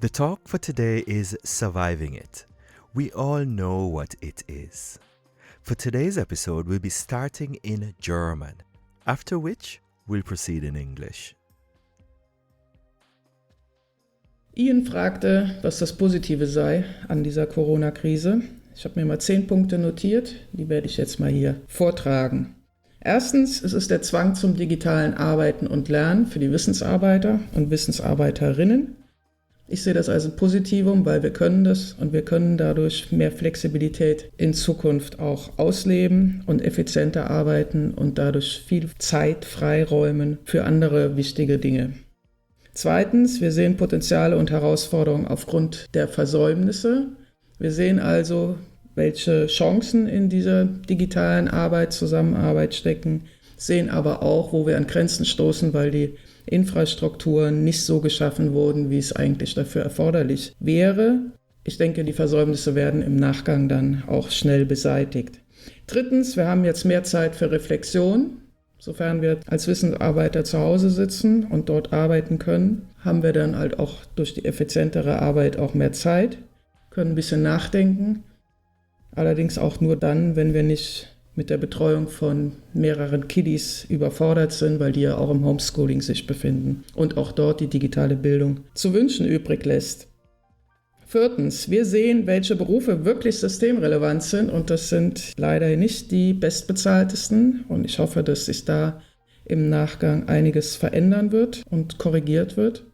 The talk for today is surviving it. We all know what it is. For today's episode, we'll be starting in German, after which we'll proceed in English. Ian fragte, was das Positive sei an dieser Corona-Krise. Ich habe mir mal 10 Punkte notiert, die werde ich jetzt mal hier vortragen. Erstens, es ist der Zwang zum digitalen Arbeiten und Lernen für die Wissensarbeiter und Wissensarbeiterinnen. Ich sehe das als ein Positivum, weil wir können das und wir können dadurch mehr Flexibilität in Zukunft auch ausleben und effizienter arbeiten und dadurch viel Zeit freiräumen für andere wichtige Dinge. Zweitens, wir sehen Potenziale und Herausforderungen aufgrund der Versäumnisse. Wir sehen also, welche Chancen in dieser digitalen Zusammenarbeit stecken, sehen aber auch, wo wir an Grenzen stoßen, weil die Infrastrukturen nicht so geschaffen wurden, wie es eigentlich dafür erforderlich wäre. Ich denke, die Versäumnisse werden im Nachgang dann auch schnell beseitigt. Drittens, wir haben jetzt mehr Zeit für Reflexion. Sofern wir als Wissensarbeiter zu Hause sitzen und dort arbeiten können, haben wir dann halt auch durch die effizientere Arbeit auch mehr Zeit, können ein bisschen nachdenken. Allerdings auch nur dann, wenn wir nicht mit der Betreuung von mehreren Kiddies überfordert sind, weil die ja auch im Homeschooling sich befinden und auch dort die digitale Bildung zu wünschen übrig lässt. Viertens, wir sehen, welche Berufe wirklich systemrelevant sind und das sind leider nicht die bestbezahltesten und ich hoffe, dass sich da im Nachgang einiges verändern wird und korrigiert wird.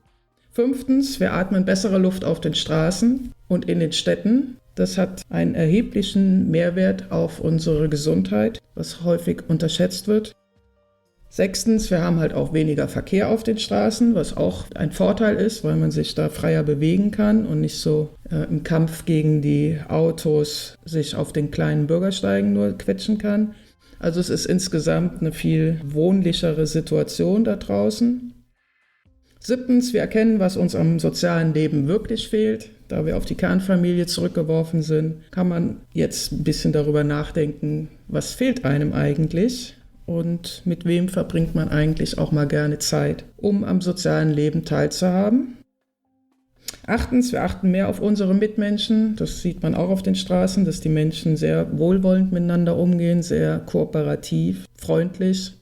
Fünftens, wir atmen bessere Luft auf den Straßen und in den Städten. Das hat einen erheblichen Mehrwert auf unsere Gesundheit, was häufig unterschätzt wird. Sechstens, wir haben halt auch weniger Verkehr auf den Straßen, was auch ein Vorteil ist, weil man sich da freier bewegen kann und nicht so im Kampf gegen die Autos sich auf den kleinen Bürgersteigen nur quetschen kann. Also es ist insgesamt eine viel wohnlichere Situation da draußen. Siebtens, wir erkennen, was uns am sozialen Leben wirklich fehlt. Da wir auf die Kernfamilie zurückgeworfen sind, kann man jetzt ein bisschen darüber nachdenken, was fehlt einem eigentlich und mit wem verbringt man eigentlich auch mal gerne Zeit, um am sozialen Leben teilzuhaben. Achtens, wir achten mehr auf unsere Mitmenschen. Das sieht man auch auf den Straßen, dass die Menschen sehr wohlwollend miteinander umgehen, sehr kooperativ, freundlich.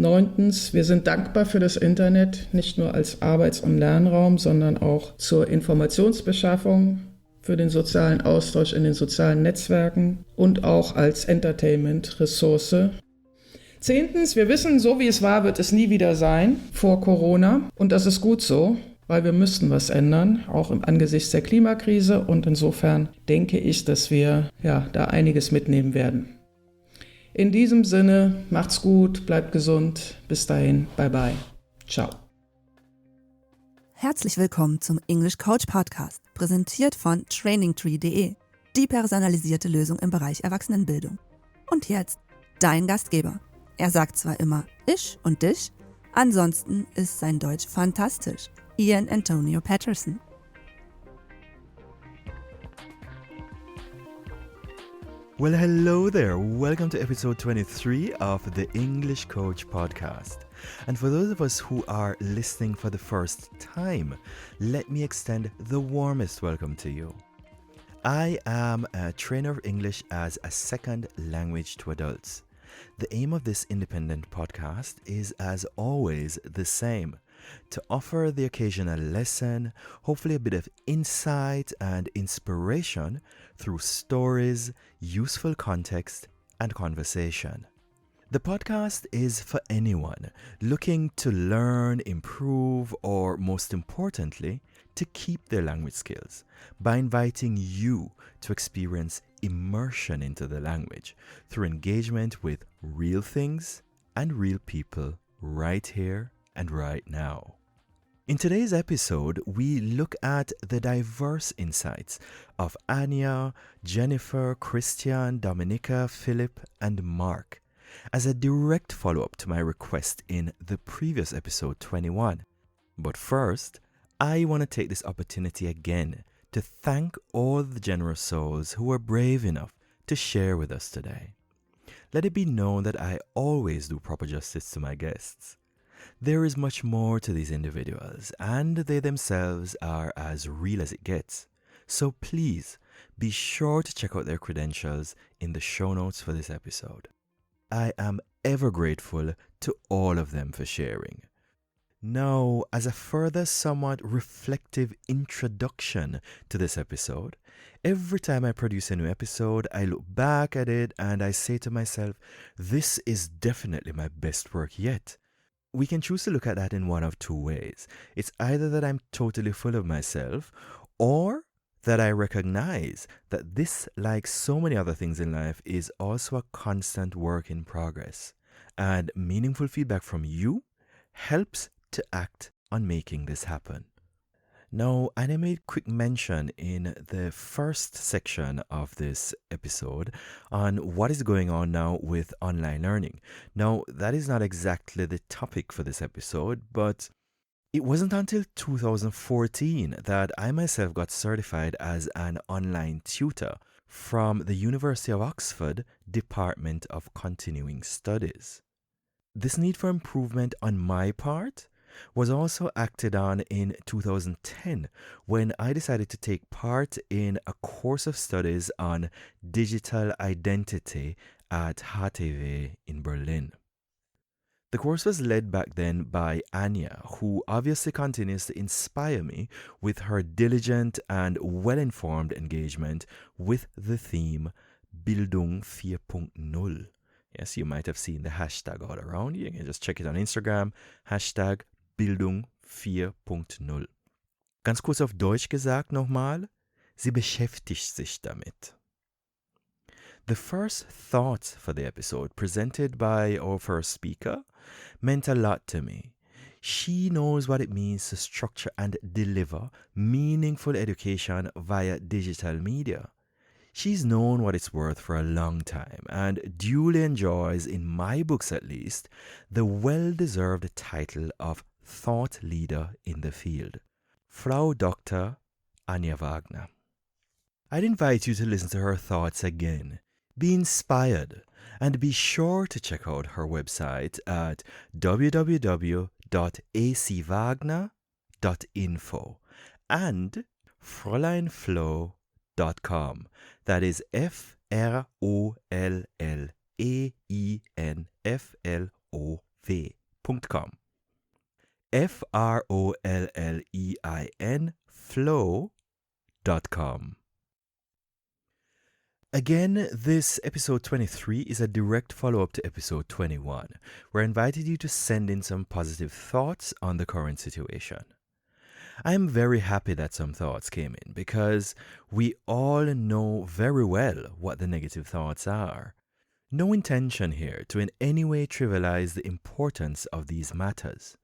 Neuntens, wir sind dankbar für das Internet, nicht nur als Arbeits- und Lernraum, sondern auch zur Informationsbeschaffung, für den sozialen Austausch in den sozialen Netzwerken und auch als Entertainment-Ressource. Zehntens, wir wissen, so wie es war, wird es nie wieder sein vor Corona und das ist gut so, weil wir müssten was ändern, auch im Angesichts der Klimakrise und insofern denke ich, dass wir da einiges mitnehmen werden. In diesem Sinne, macht's gut, bleibt gesund. Bis dahin, bye bye. Ciao. Herzlich willkommen zum English Coach Podcast, präsentiert von trainingtree.de, die personalisierte Lösung im Bereich Erwachsenenbildung. Und jetzt dein Gastgeber. Er sagt zwar immer ich und dich, ansonsten ist sein Deutsch fantastisch. iAntonio Patterson. Well, hello there. Welcome to episode 23 of the English Coach Podcast. And for those of us who are listening for the first time, let me extend the warmest welcome to you. I am a trainer of English as a second language to adults. The aim of this independent podcast is, as always, the same: to offer the occasional lesson, hopefully a bit of insight and inspiration through stories, useful context, and conversation. The podcast is for anyone looking to learn, improve, or most importantly, to keep their language skills by inviting you to experience immersion into the language through engagement with real things and real people right here and right now. In today's episode, we look at the diverse insights of Anja, Jennifer, Christian, Dominika, Philip, and Mark as a direct follow-up to my request in the previous episode 21. But first, I want to take this opportunity again to thank all the generous souls who were brave enough to share with us today. Let it be known that I always do proper justice to my guests. There is much more to these individuals, and they themselves are as real as it gets. So please be sure to check out their credentials in the show notes for this episode. I am ever grateful to all of them for sharing. Now, as a further somewhat reflective introduction to this episode, every time I produce a new episode, I look back at it and I say to myself, this is definitely my best work yet. We can choose to look at that in one of two ways. It's either that I'm totally full of myself, or that I recognize that this, like so many other things in life, is also a constant work in progress. And meaningful feedback from you helps to act on making this happen. Now, I made quick mention in the first section of this episode on what is going on now with online learning. Now, that is not exactly the topic for this episode, but it wasn't until 2014 that I myself got certified as an online tutor from the University of Oxford Department of Continuing Studies. This need for improvement on my part was also acted on in 2010 when I decided to take part in a course of studies on digital identity at HTW in Berlin. The course was led back then by Anja, who obviously continues to inspire me with her diligent and well-informed engagement with the theme Bildung 4.0. Yes, you might have seen the hashtag all around. You can just check it on Instagram, hashtag Bildung 4.0. Ganz kurz auf Deutsch gesagt nochmal, sie beschäftigt sich damit. The first thoughts for the episode, presented by our first speaker, meant a lot to me. She knows what it means to structure and deliver meaningful education via digital media. She's known what it's worth for a long time and duly enjoys, in my books at least, the well-deserved title of thought leader in the field. Frau Dr. Anja Wagner. I'd invite you to listen to her thoughts again. Be inspired and be sure to check out her website at www.acwagner.info and fräuleinflo.com. That is FROLLEINFLOV.com. FROLLEIN flow.com. Again, this episode 23 is a direct follow-up to episode 21, where I invited you to send in some positive thoughts on the current situation. I am very happy that some thoughts came in because we all know very well what the negative thoughts are. No intention here to in any way trivialize the importance of these matters.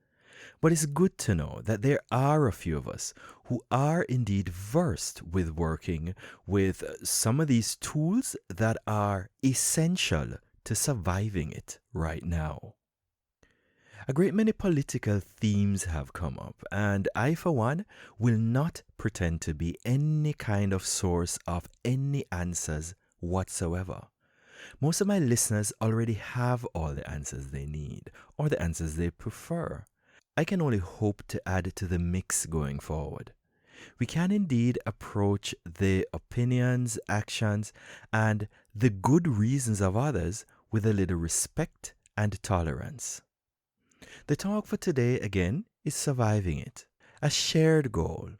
But it's good to know that there are a few of us who are indeed versed with working with some of these tools that are essential to surviving it right now. A great many political themes have come up, and I, for one, will not pretend to be any kind of source of any answers whatsoever. Most of my listeners already have all the answers they need, or the answers they prefer. I can only hope to add to the mix going forward. We can indeed approach the opinions, actions, and the good reasons of others with a little respect and tolerance. The talk for today, again, is surviving it, a shared goal.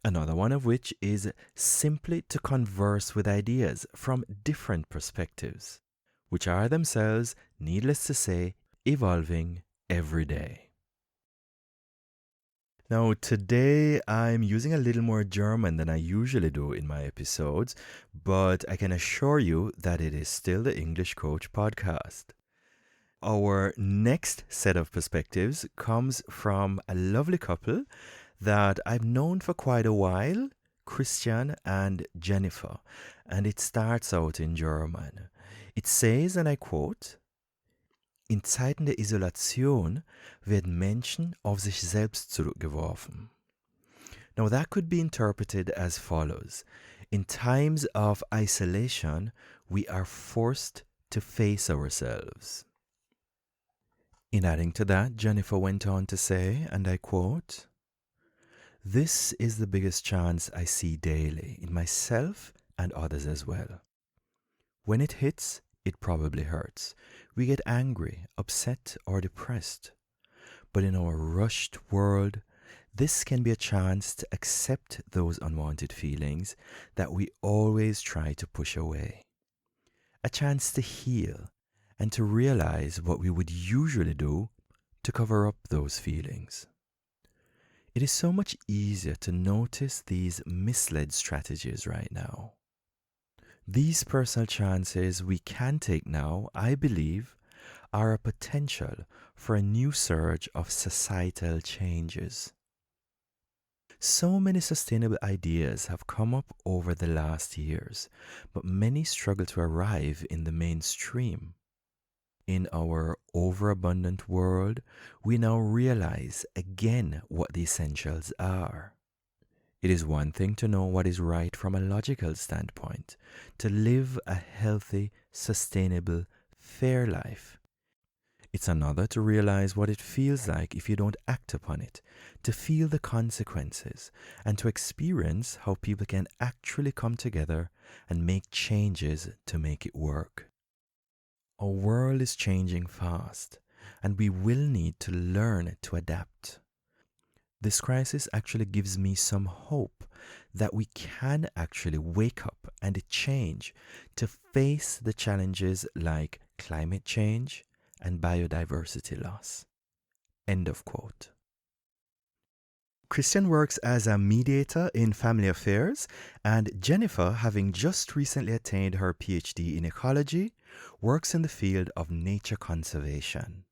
Another one of which is simply to converse with ideas from different perspectives, which are themselves, needless to say, evolving every day. Now, today I'm using a little more German than I usually do in my episodes, but I can assure you that it is still the English Coach podcast. Our next set of perspectives comes from a lovely couple that I've known for quite a while, Christian and Jennifer, and it starts out in German. It says, and I quote, In Zeiten der Isolation werden Menschen auf sich selbst zurückgeworfen. Now that could be interpreted as follows. In times of isolation, we are forced to face ourselves. In adding to that, Jennifer went on to say, and I quote, "This is the biggest chance I see daily in myself and others as well. When it hits, it probably hurts. We get angry, upset, or depressed. But in our rushed world, this can be a chance to accept those unwanted feelings that we always try to push away. A chance to heal and to realize what we would usually do to cover up those feelings. It is so much easier to notice these misled strategies right now. These personal chances we can take now, I believe, are a potential for a new surge of societal changes. So many sustainable ideas have come up over the last years, but many struggle to arrive in the mainstream. In our overabundant world, we now realize again what the essentials are. It is one thing to know what is right from a logical standpoint, to live a healthy, sustainable, fair life. It's another to realize what it feels like if you don't act upon it, to feel the consequences, and to experience how people can actually come together and make changes to make it work. Our world is changing fast, and we will need to learn to adapt. This crisis actually gives me some hope that we can actually wake up and change to face the challenges like climate change and biodiversity loss." End of quote. Christian works as a mediator in family affairs, and Jennifer, having just recently attained her PhD in ecology, works in the field of nature conservation.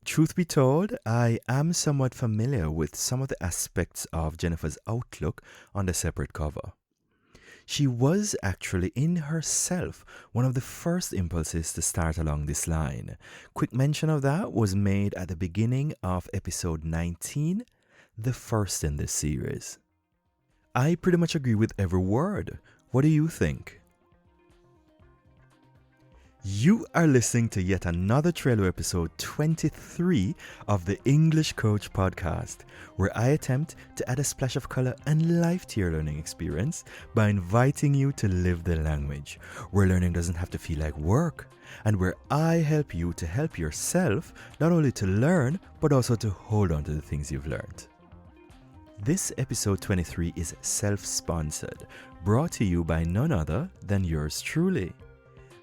Truth be told, I am somewhat familiar with some of the aspects of Jennifer's outlook on the separate cover. She was actually in herself one of the first impulses to start along this line. Quick mention of that was made at the beginning of episode 19, the first in this series. I pretty much agree with every word. What do you think? You are listening to yet another trailer episode 23 of the English Coach podcast, where I attempt to add a splash of color and life to your learning experience by inviting you to live the language, where learning doesn't have to feel like work, and where I help you to help yourself not only to learn, but also to hold on to the things you've learned. This episode 23 is self-sponsored, brought to you by none other than yours truly.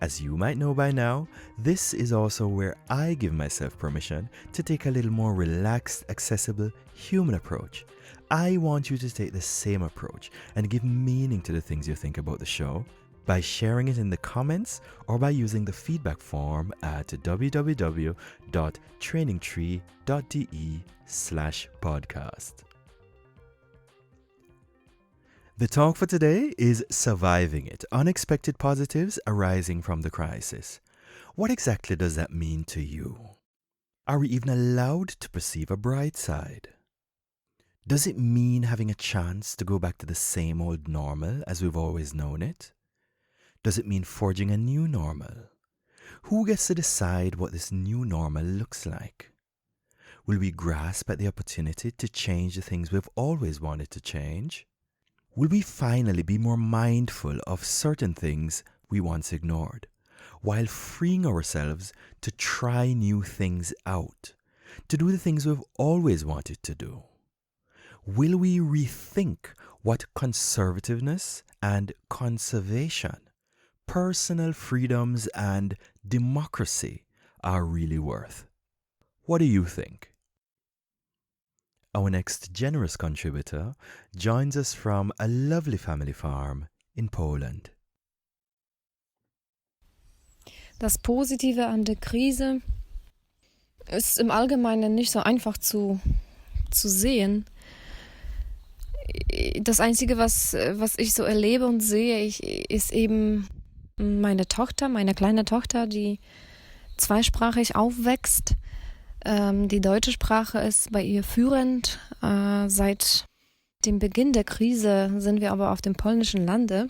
As you might know by now, this is also where I give myself permission to take a little more relaxed, accessible, human approach. I want you to take the same approach and give meaning to the things you think about the show by sharing it in the comments or by using the feedback form at www.trainingtree.de/podcast. The talk for today is surviving it, unexpected positives arising from the crisis. What exactly does that mean to you? Are we even allowed to perceive a bright side? Does it mean having a chance to go back to the same old normal as we've always known it? Does it mean forging a new normal? Who gets to decide what this new normal looks like? Will we grasp at the opportunity to change the things we've always wanted to change? Will we finally be more mindful of certain things we once ignored, while freeing ourselves to try new things out, to do the things we've always wanted to do? Will we rethink what conservativeness and conservation, personal freedoms and democracy are really worth? What do you think? Our next generous contributor joins us from a lovely family farm in Poland. Das Positive an der Krise ist im Allgemeinen nicht so einfach zu sehen. Das Einzige, was ich so erlebe und sehe, ist eben meine kleine Tochter, die zweisprachig aufwächst. Die deutsche Sprache ist bei ihr führend. Seit dem Beginn der Krise sind wir aber auf dem polnischen Lande.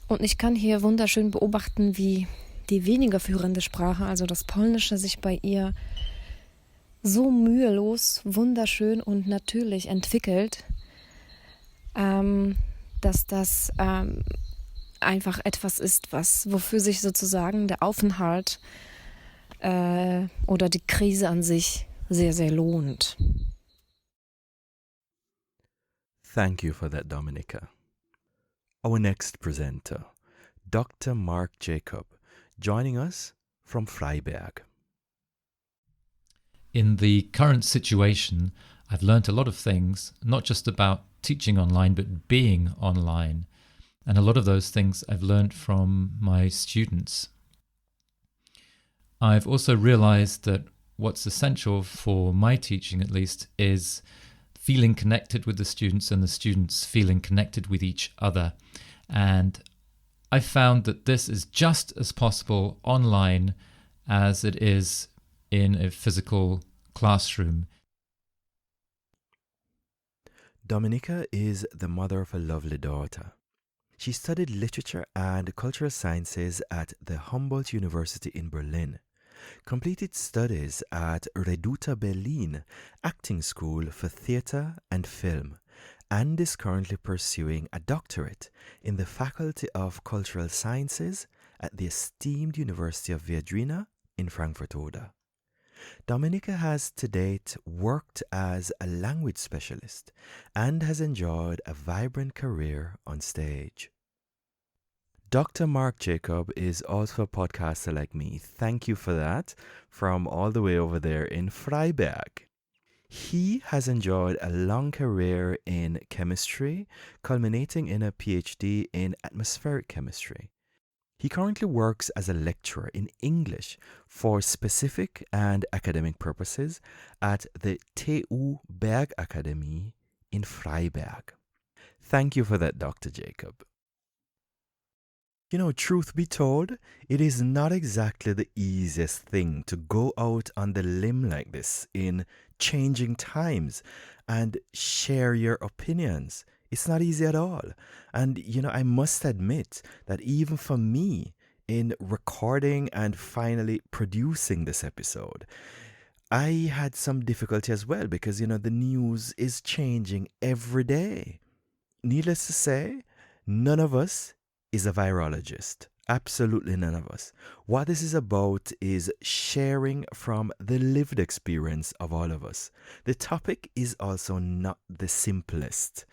Und ich kann hier wunderschön beobachten, wie die weniger führende Sprache, also das Polnische, sich bei ihr so mühelos, wunderschön und natürlich entwickelt, dass das einfach etwas ist, wofür sich sozusagen der Aufenthalt oder die Krise an sich sehr, sehr lohnt. Thank you for that, Dominika. Our next presenter, Dr. Mark Jacob, joining us from Freiberg. In the current situation, I've learnt a lot of things, not just about teaching online, but being online. And a lot of those things I've learnt from my students. I've also realized that what's essential for my teaching, at least, is feeling connected with the students and the students feeling connected with each other. And I found that this is just as possible online as it is in a physical classroom. Dominika is the mother of a lovely daughter. She studied literature and cultural sciences at the Humboldt University in Berlin, completed studies at Reduta Berlin Acting School for Theatre and Film, and is currently pursuing a doctorate in the Faculty of Cultural Sciences at the esteemed University of Viadrina in Frankfurt-Oder. Dominika has to date worked as a language specialist and has enjoyed a vibrant career on stage. Dr. Mark Jacob is also a podcaster like me. Thank you for that, from all the way over there in Freiberg. He has enjoyed a long career in chemistry, culminating in a PhD in atmospheric chemistry. He currently works as a lecturer in English for specific and academic purposes at the TU Bergakademie in Freiberg. Thank you for that, Dr. Jacob. You know, truth be told, it is not exactly the easiest thing to go out on the limb like this in changing times and share your opinions. It's not easy at all. And, you know, I must admit that even for me, in recording and finally producing this episode, I had some difficulty as well because, you know, the news is changing every day. Needless to say, none of us is a virologist. Absolutely none of us. What this is about is sharing from the lived experience of all of us. The topic is also not the simplest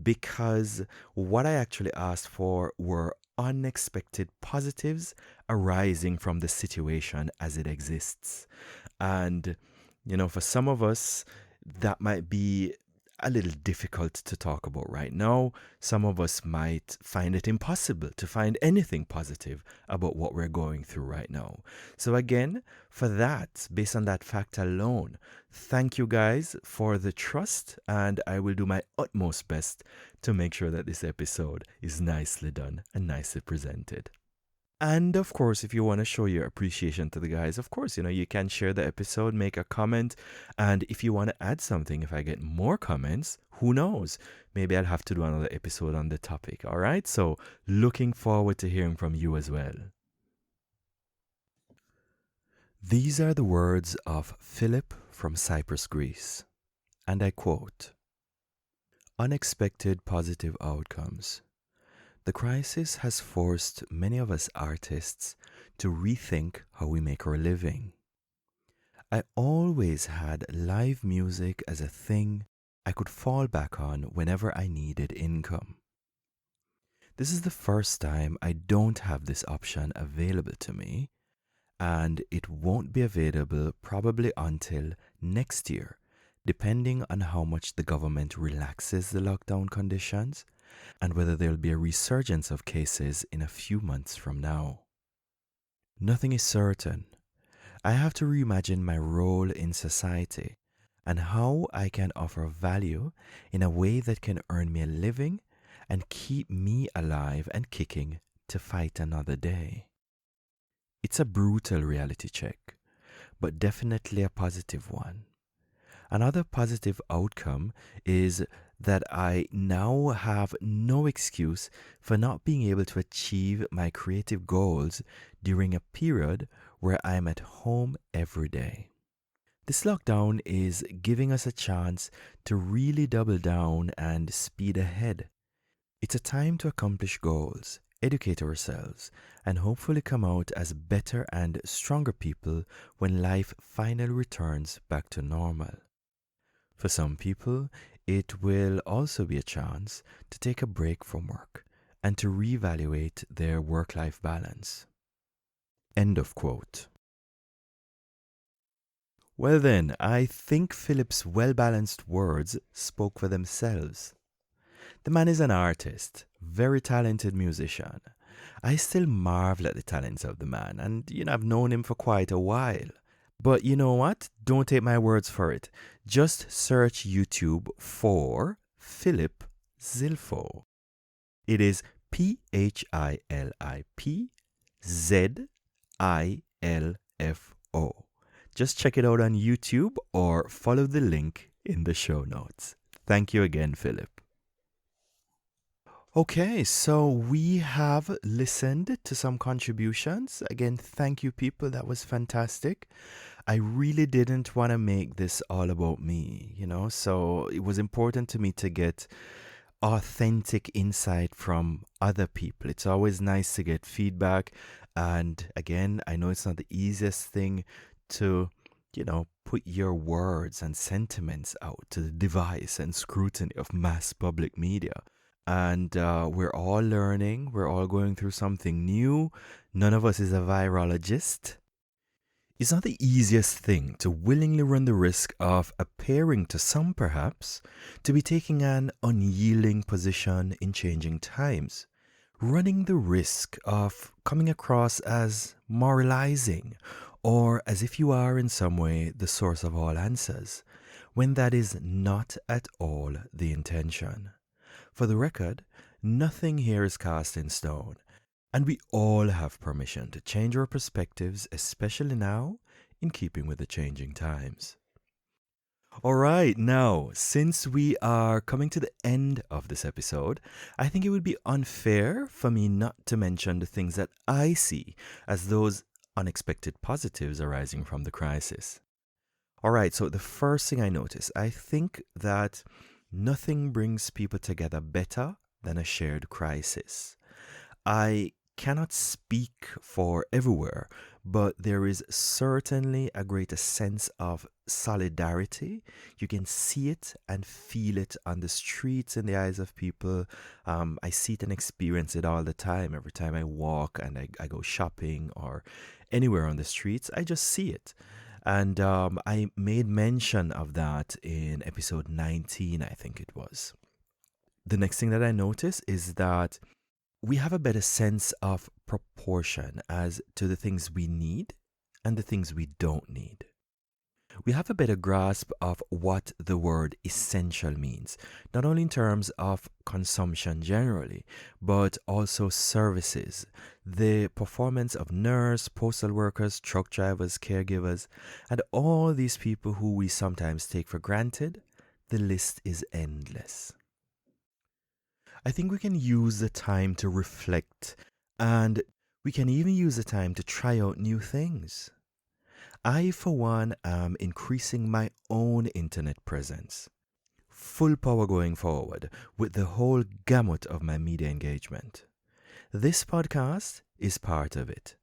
because what I actually asked for were unexpected positives arising from the situation as it exists. And, you know, for some of us, that might be a little difficult to talk about right now. Some of us might find it impossible to find anything positive about what we're going through right now. So again, for that, based on that fact alone, thank you guys for the trust, and I will do my utmost best to make sure that this episode is nicely done and nicely presented. And of course, if you want to show your appreciation to the guys, of course, you know, you can share the episode, make a comment. And if you want to add something, if I get more comments, who knows? Maybe I'll have to do another episode on the topic. All right. So looking forward to hearing from you as well. These are the words of Philip from Cyprus, Greece. And I quote, "Unexpected positive outcomes. The crisis has forced many of us artists to rethink how we make our living. I always had live music as a thing I could fall back on whenever I needed income. This is the first time I don't have this option available to me, and it won't be available probably until next year, depending on how much the government relaxes the lockdown conditions and whether there will be a resurgence of cases in a few months from now. Nothing is certain. I have to reimagine my role in society and how I can offer value in a way that can earn me a living and keep me alive and kicking to fight another day. It's a brutal reality check, but definitely a positive one. Another positive outcome is that I now have no excuse for not being able to achieve my creative goals during a period where I am at home every day. This lockdown is giving us a chance to really double down and speed ahead. It's a time to accomplish goals, educate ourselves, and hopefully come out as better and stronger people when life finally returns back to normal. For some people, it will also be a chance to take a break from work and to reevaluate their work-life balance. End of quote. Well then, I think Philip's well-balanced words spoke for themselves. The man is an artist, very talented musician. I still marvel at the talents of the man, and I've known him for quite a while. But you know what? Don't take my words for it. Just search YouTube for Philip Zilfo. It is PhilipZilfo. Just check it out on YouTube or follow the link in the show notes. Thank you again, Philip. Okay, so we have listened to some contributions. Again, thank you, people. That was fantastic. I really didn't want to make this all about me, so it was important to me to get authentic insight from other people. It's always nice to get feedback. And again, I know it's not the easiest thing to, put your words and sentiments out to the device and scrutiny of mass public media. And we're all learning. We're all going through something new. None of us is a virologist. It's not the easiest thing to willingly run the risk of appearing to some, perhaps, to be taking an unyielding position in changing times. Running the risk of coming across as moralizing or as if you are in some way the source of all answers, when that is not at all the intention. For the record, nothing here is cast in stone, and we all have permission to change our perspectives, especially now, in keeping with the changing times. All right, now, since we are coming to the end of this episode, I think it would be unfair for me not to mention the things that I see as those unexpected positives arising from the crisis. All right, so the first thing I notice, I think that nothing brings people together better than a shared crisis. I cannot speak for everywhere, but there is certainly a greater sense of solidarity. You can see it and feel it on the streets, in the eyes of people. I see it and experience it all the time. Every time I walk and I go shopping or anywhere on the streets, I just see it. And I made mention of that in episode 19, I think it was. The next thing that I notice is that we have a better sense of proportion as to the things we need and the things we don't need. We have a better grasp of what the word essential means, not only in terms of consumption generally, but also services, the performance of nurse, postal workers, truck drivers, caregivers, and all these people who we sometimes take for granted. The list is endless. I think we can use the time to reflect, and we can even use the time to try out new things. I, for one, am increasing my own internet presence. Full power going forward with the whole gamut of my media engagement. This podcast is part of it.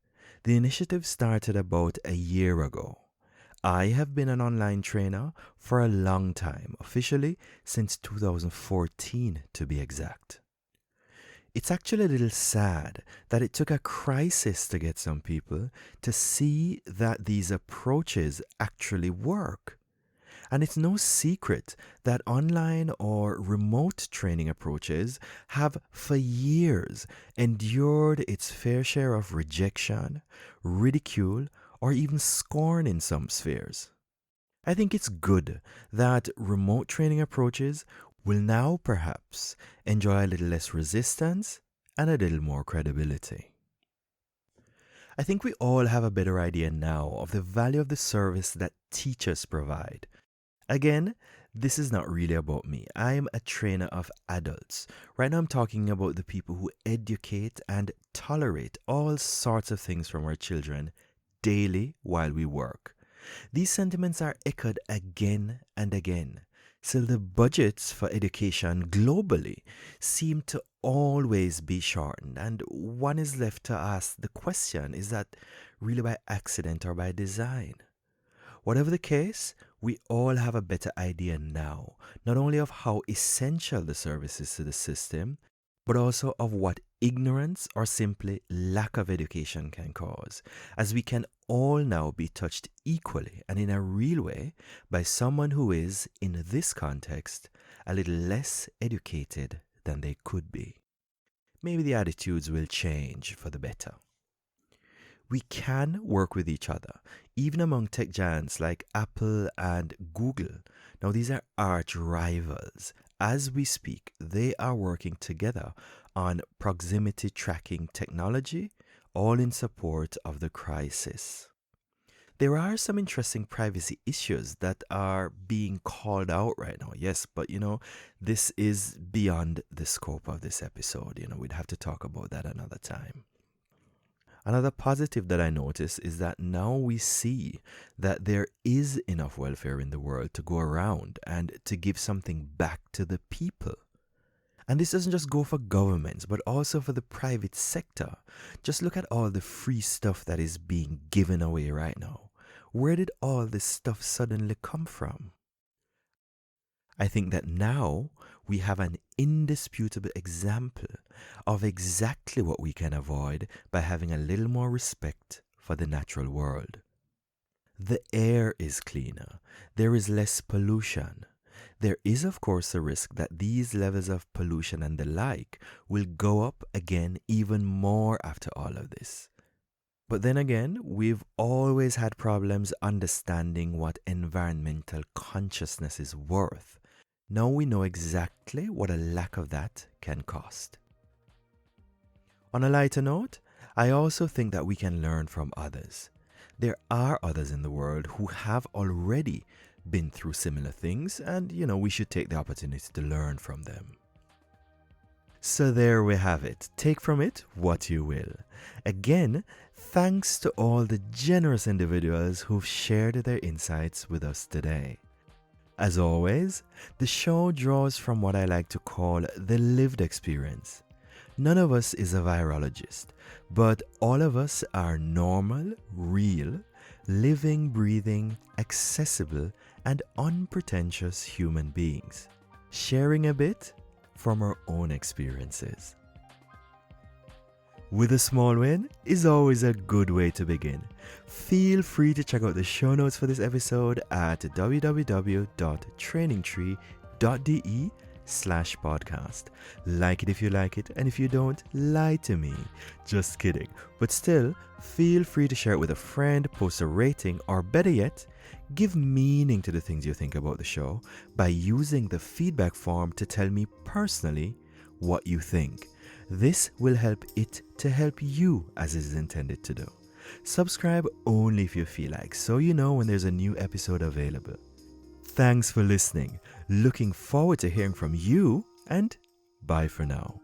The initiative started about a year ago. I have been an online trainer for a long time, officially since 2014 to be exact. It's actually a little sad that it took a crisis to get some people to see that these approaches actually work. And it's no secret that online or remote training approaches have for years endured its fair share of rejection, ridicule, or even scorn in some spheres. I think it's good that remote training approaches will now perhaps enjoy a little less resistance and a little more credibility. I think we all have a better idea now of the value of the service that teachers provide, Again, this is not really about me. I'm a trainer of adults. Right now I'm talking about the people who educate and tolerate all sorts of things from our children daily while we work. These sentiments are echoed again and again. So the budgets for education globally seem to always be shortened, and one is left to ask the question, is that really by accident or by design? Whatever the case, we all have a better idea now, not only of how essential the service is to the system, but also of what ignorance or simply lack of education can cause, as we can all now be touched equally and in a real way by someone who is, in this context, a little less educated than they could be. Maybe the attitudes will change for the better. We can work with each other, even among tech giants like Apple and Google. Now, these are arch rivals. As we speak, they are working together on proximity tracking technology, all in support of the crisis. There are some interesting privacy issues that are being called out right now. Yes, but this is beyond the scope of this episode. We'd have to talk about that another time. Another positive that I notice is that now we see that there is enough welfare in the world to go around and to give something back to the people. And this doesn't just go for governments, but also for the private sector. Just look at all the free stuff that is being given away right now. Where did all this stuff suddenly come from? I think that now we have an indisputable example of exactly what we can avoid by having a little more respect for the natural world. The air is cleaner. There is less pollution. There is, of course, a risk that these levels of pollution and the like will go up again even more after all of this. But then again, we've always had problems understanding what environmental consciousness is worth. Now we know exactly what a lack of that can cost. On a lighter note, I also think that we can learn from others. There are others in the world who have already been through similar things, and we should take the opportunity to learn from them. So there we have it. Take from it what you will. Again, thanks to all the generous individuals who've shared their insights with us today. As always, the show draws from what I like to call the lived experience. None of us is a virologist, but all of us are normal, real, living, breathing, accessible, and unpretentious human beings, sharing a bit from our own experiences. With a small win is always a good way to begin. Feel free to check out the show notes for this episode at www.trainingtree.de/podcast. Like it if you like it, and if you don't, lie to me. Just kidding. But still, feel free to share it with a friend, post a rating, or better yet, give meaning to the things you think about the show by using the feedback form to tell me personally what you think. This will help it to help you as it is intended to do. Subscribe only if you feel like, so you know when there's a new episode available. Thanks for listening. Looking forward to hearing from you, and bye for now.